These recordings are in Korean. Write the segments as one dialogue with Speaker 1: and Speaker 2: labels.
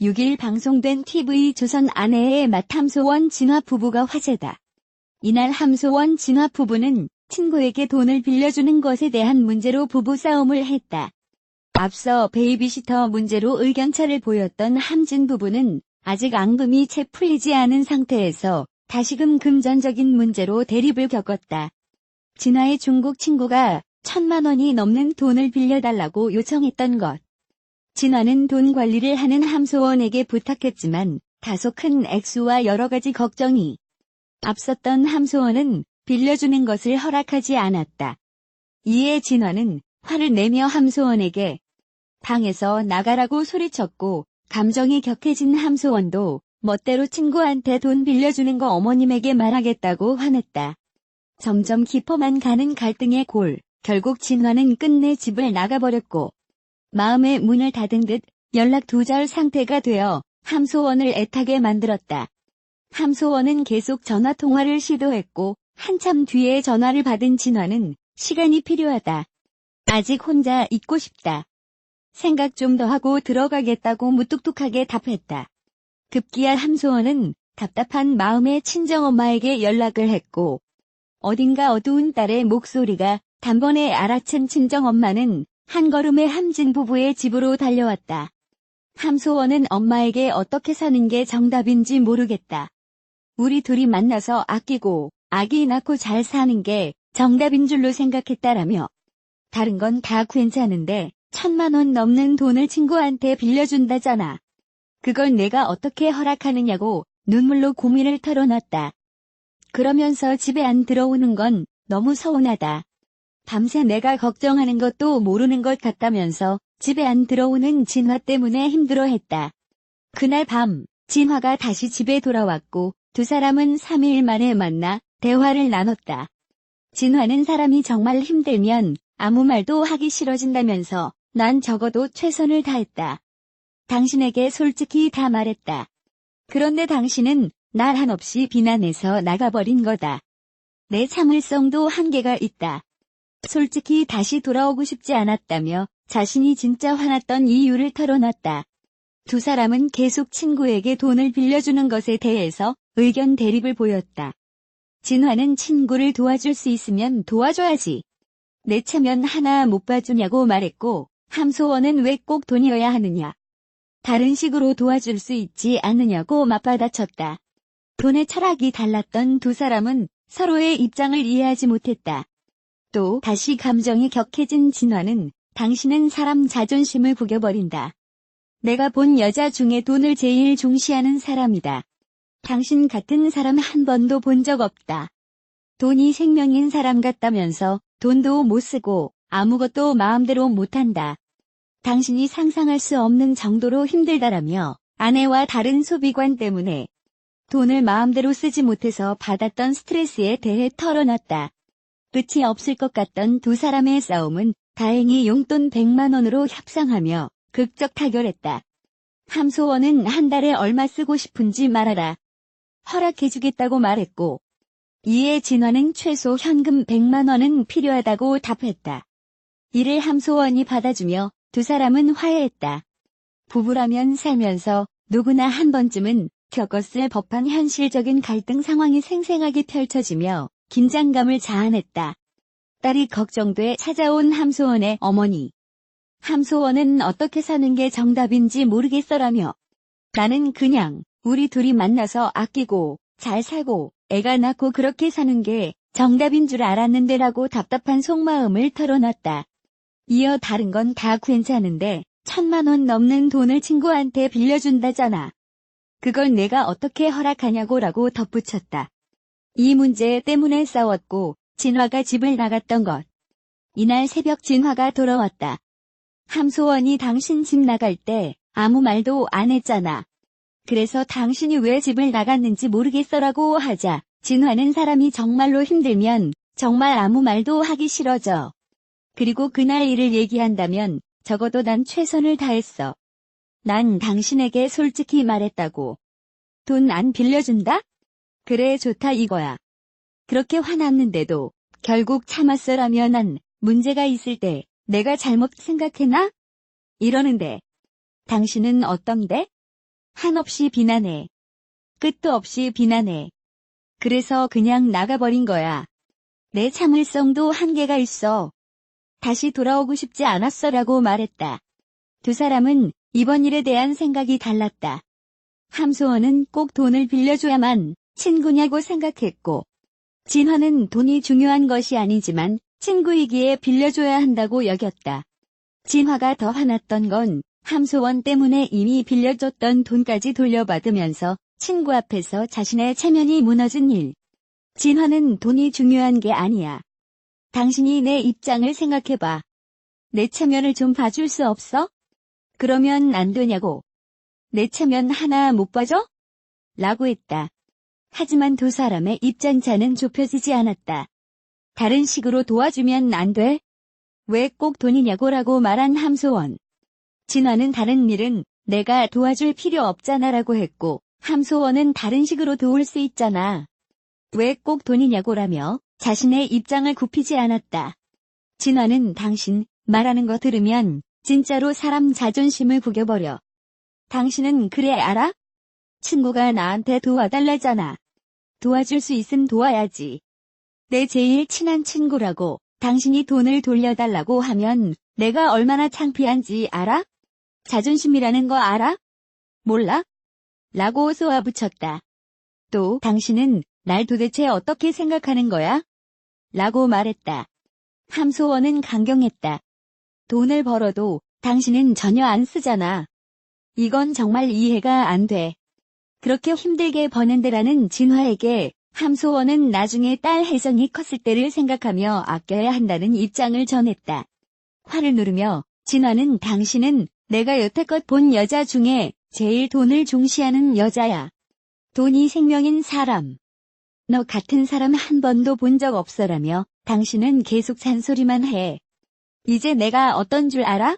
Speaker 1: 6일 방송된 TV조선 아내의 맛 함소원 진화 부부가 화제다. 이날 함소원 진화 부부는 친구에게 돈을 빌려주는 것에 대한 문제로 부부싸움을 했다. 앞서 베이비시터 문제로 의견차를 보였던 함진 부부는 아직 앙금이 채 풀리지 않은 상태에서 다시금 금전적인 문제로 대립을 겪었다. 진화의 중국 친구가 1,000만 원이 넘는 돈을 빌려달라고 요청했던 것. 진화는 돈 관리를 하는 함소원에게 부탁했지만 다소 큰 액수와 여러 가지 걱정이 앞섰던 함소원은 빌려주는 것을 허락하지 않았다. 이에 진화는 화를 내며 함소원에게 방에서 나가라고 소리쳤고 감정이 격해진 함소원도 멋대로 친구한테 돈 빌려주는 거 어머님에게 말하겠다고 화냈다. 점점 깊어만 가는 갈등의 골, 결국 진화는 끝내 집을 나가버렸고 마음의 문을 닫은 듯 연락 두절 상태가 되어 함소원을 애타게 만들었다. 함소원은 계속 전화통화를 시도했고 한참 뒤에 전화를 받은 진화는 시간이 필요하다. 아직 혼자 있고 싶다. 생각 좀 더 하고 들어가겠다고 무뚝뚝하게 답했다. 급기야 함소원은 답답한 마음에 친정엄마에게 연락을 했고 어딘가 어두운 딸의 목소리가 단번에 알아챈 친정엄마는 한 걸음에 함진 부부의 집으로 달려왔다. 함소원은 엄마에게 어떻게 사는 게 정답인지 모르겠다. 우리 둘이 만나서 아끼고 아기 낳고 잘 사는 게 정답인 줄로 생각했다라며 다른 건 다 괜찮은데 1,000만 원 넘는 돈을 친구한테 빌려준다잖아. 그걸 내가 어떻게 허락하느냐고 눈물로 고민을 털어놨다. 그러면서 집에 안 들어오는 건 너무 서운하다. 밤새 내가 걱정하는 것도 모르는 것 같다면서 집에 안 들어오는 진화 때문에 힘들어했다. 그날 밤 진화가 다시 집에 돌아왔고 두 사람은 3일 만에 만나 대화를 나눴다. 진화는 사람이 정말 힘들면 아무 말도 하기 싫어진다면서 난 적어도 최선을 다했다. 당신에게 솔직히 다 말했다. 그런데 당신은 날 한없이 비난해서 나가버린 거다. 내 참을성도 한계가 있다. 솔직히 다시 돌아오고 싶지 않았다며 자신이 진짜 화났던 이유를 털어놨다. 두 사람은 계속 친구에게 돈을 빌려주는 것에 대해서 의견 대립을 보였다. 진화는 친구를 도와줄 수 있으면 도와줘야지. 내 체면 하나 못 봐주냐고 말했고 함소원은 왜 꼭 돈이어야 하느냐. 다른 식으로 도와줄 수 있지 않느냐고 맞받아쳤다. 돈의 철학이 달랐던 두 사람은 서로의 입장을 이해하지 못했다. 또 다시 감정이 격해진 진화는 당신은 사람 자존심을 구겨버린다. 내가 본 여자 중에 돈을 제일 중시하는 사람이다. 당신 같은 사람 한 번도 본 적 없다. 돈이 생명인 사람 같다면서 돈도 못 쓰고 아무것도 마음대로 못한다. 당신이 상상할 수 없는 정도로 힘들다라며 아내와 다른 소비관 때문에 돈을 마음대로 쓰지 못해서 받았던 스트레스에 대해 털어놨다. 끝이 없을 것 같던 두 사람의 싸움은 다행히 용돈 100만 원으로 협상하며 극적 타결했다. 함소원은 한 달에 얼마 쓰고 싶은지 말하라. 허락해주겠다고 말했고 이에 진화는 최소 현금 100만 원은 필요하다고 답했다. 이를 함소원이 받아주며 두 사람은 화해했다. 부부라면 살면서 누구나 한 번쯤은 겪었을 법한 현실적인 갈등 상황이 생생하게 펼쳐지며 긴장감을 자아냈다. 딸이 걱정돼 찾아온 함소원의 어머니. 함소원은 어떻게 사는 게 정답인지 모르겠어라며 나는 그냥 우리 둘이 만나서 아끼고 잘 살고 애가 낳고 그렇게 사는 게 정답인 줄 알았는데라고 답답한 속마음을 털어놨다. 이어 다른 건 다 괜찮은데 1,000만 원 넘는 돈을 친구한테 빌려준다잖아. 그걸 내가 어떻게 허락하냐고라고 덧붙였다. 이 문제 때문에 싸웠고 진화가 집을 나갔던 것. 이날 새벽 진화가 돌아왔다. 함소원이 당신 집 나갈 때 아무 말도 안 했잖아. 그래서 당신이 왜 집을 나갔는지 모르겠어라고 하자 진화는 사람이 정말로 힘들면 정말 아무 말도 하기 싫어져. 그리고 그날 일을 얘기한다면 적어도 난 최선을 다했어. 난 당신에게 솔직히 말했다고. 돈 안 빌려준다? 그래 좋다 이거야. 그렇게 화났는데도 결국 참았어라며 난 문제가 있을 때 내가 잘못 생각했나? 이러는데 당신은 어떤데? 한없이 비난해. 끝도 없이 비난해. 그래서 그냥 나가버린 거야. 내 참을성도 한계가 있어. 다시 돌아오고 싶지 않았어라고 말했다. 두 사람은 이번 일에 대한 생각이 달랐다. 함소원은 꼭 돈을 빌려줘야만 친구냐고 생각했고, 진화는 돈이 중요한 것이 아니지만 친구이기에 빌려줘야 한다고 여겼다. 진화가 더 화났던 건 함소원 때문에 이미 빌려줬던 돈까지 돌려받으면서 친구 앞에서 자신의 체면이 무너진 일. 진화는 돈이 중요한 게 아니야. 당신이 내 입장을 생각해봐. 내 체면을 좀 봐줄 수 없어? 그러면 안 되냐고. 내 체면 하나 못 봐줘? 라고 했다. 하지만 두 사람의 입장차는 좁혀지지 않았다. 다른 식으로 도와주면 안 돼? 왜 꼭 돈이냐고 라고 말한 함소원. 진화는 다른 일은 내가 도와줄 필요 없잖아라고 했고, 함소원은 다른 식으로 도울 수 있잖아. 왜 꼭 돈이냐고라며 자신의 입장을 굽히지 않았다. 진화는 당신 말하는 거 들으면 진짜로 사람 자존심을 구겨버려. 당신은 그래 알아? 친구가 나한테 도와달라잖아. 도와줄 수 있음 도와야지. 내 제일 친한 친구라고 당신이 돈을 돌려달라고 하면 내가 얼마나 창피한지 알아? 자존심이라는 거 알아? 몰라? 라고 쏘아붙였다. 또 당신은 날 도대체 어떻게 생각하는 거야? 라고 말했다. 함소원은 강경했다. 돈을 벌어도 당신은 전혀 안 쓰잖아. 이건 정말 이해가 안 돼. 그렇게 힘들게 버는 데라는 진화에게 함소원은 나중에 딸 혜정이 컸을 때를 생각하며 아껴야 한다는 입장을 전했다. 화를 누르며 진화는 당신은 내가 여태껏 본 여자 중에 제일 돈을 중시하는 여자야. 돈이 생명인 사람. 너 같은 사람 한 번도 본 적 없어라며 당신은 계속 잔소리만 해. 이제 내가 어떤 줄 알아?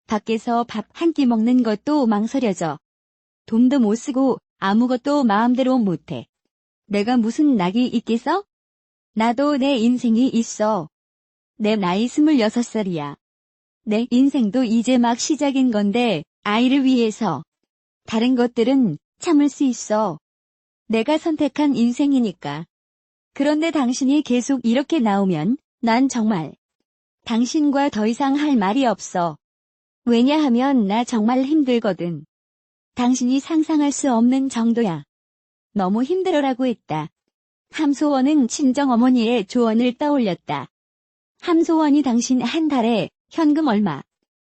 Speaker 1: 밖에서 밥 한 끼 먹는 것도 망설여져. 돈도 못 쓰고 아무것도 마음대로 못해. 내가 무슨 낙이 있겠어? 나도 내 인생이 있어. 내 나이 26살이야. 내 인생도 이제 막 시작인 건데 아이를 위해서. 다른 것들은 참을 수 있어. 내가 선택한 인생이니까. 그런데 당신이 계속 이렇게 나오면 난 정말 당신과 더 이상 할 말이 없어. 왜냐하면 나 정말 힘들거든. 당신이 상상할 수 없는 정도야. 너무 힘들어라고 했다. 함소원은 친정어머니의 조언을 떠올렸다. 함소원이 당신 한 달에 현금 얼마,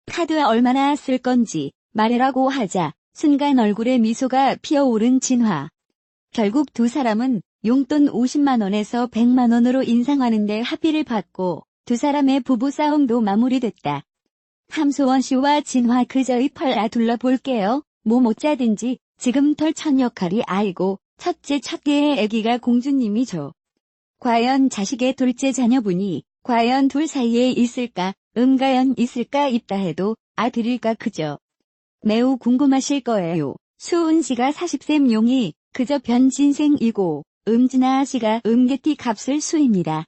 Speaker 1: 카드 얼마나 쓸 건지 말해라고 하자 순간 얼굴에 미소가 피어오른 진화. 결국 두 사람은 용돈 50만 원에서 100만 원으로 인상하는데 합의를 받고 두 사람의 부부싸움도 마무리됐다. 함소원 씨와 진화 그저의 펄아 둘러볼게요. 뭐 못자든지 지금 털 첫 역할이 아이고 첫째 첫째의 아기가 공주님이죠. 과연 자식의 둘째 자녀분이 과연 둘 사이에 있을까? 과연 있을까? 있다 해도 아들일까 그죠? 매우 궁금하실 거예요. 수은 씨가 40셈 용이 그저 변진생이고 진아 씨가 개띠 값을 수입니다.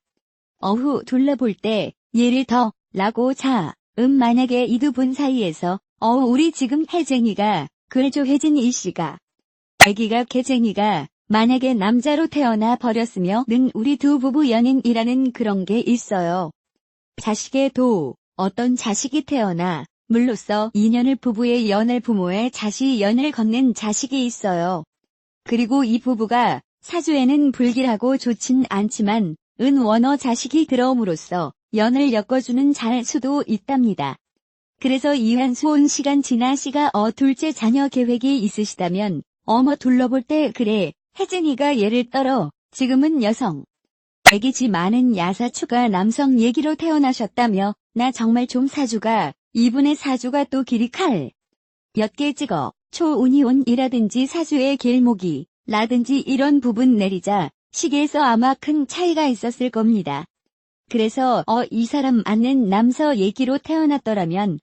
Speaker 1: 어후 둘러볼 때 예를 더 라고 자 만약에 이 두 분 사이에서 우리 지금 혜쟁이가 그래죠 혜진이 씨가 아기가 개쟁이가 만약에 남자로 태어나 버렸으면은 우리 두 부부 연인이라는 그런 게 있어요. 자식의 도 어떤 자식이 태어나 물로써 인연을 부부의 연을 부모의 자식 연을 걷는 자식이 있어요. 그리고 이 부부가 사주에는 불길하고 좋진 않지만 원어 자식이 들어옴으로써 연을 엮어주는 잘 수도 있답니다. 그래서 이한수온 시간 진아 씨가 둘째 자녀 계획이 있으시다면 둘러볼 때 그래 혜진이가 예를 떨어 지금은 여성 애기지 많은 야사추가 남성 얘기로 태어나셨다며 나 정말 좀 사주가 이분의 사주가 또 길이 칼 몇 개 찍어 초운이온이라든지 사주의 길목이 라든지 이런 부분 내리자 시기에서 아마 큰 차이가 있었을 겁니다. 그래서 이 사람 맞는 남서 얘기로 태어났더라면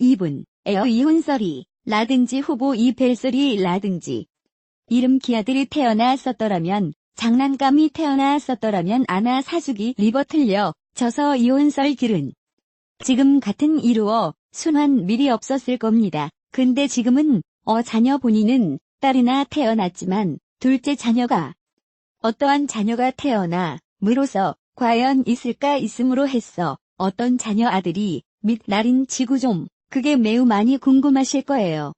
Speaker 1: 이분 이혼설이 라든지 후보 이벨설이 라든지 이름 기아들이 태어났었더라면 장난감이 태어났었더라면 아마 사주기 리버 틀려 져서 이혼설 길은 지금 같은 이루어 순환 밀이 없었을 겁니다. 근데 지금은 자녀 본인은 딸이나 태어났지만 둘째 자녀가 어떠한 자녀가 태어나 무로서 과연 있을까 있음으로 했어. 어떤 자녀 아들이 및 날인 지구 좀 그게 매우 많이 궁금하실 거예요.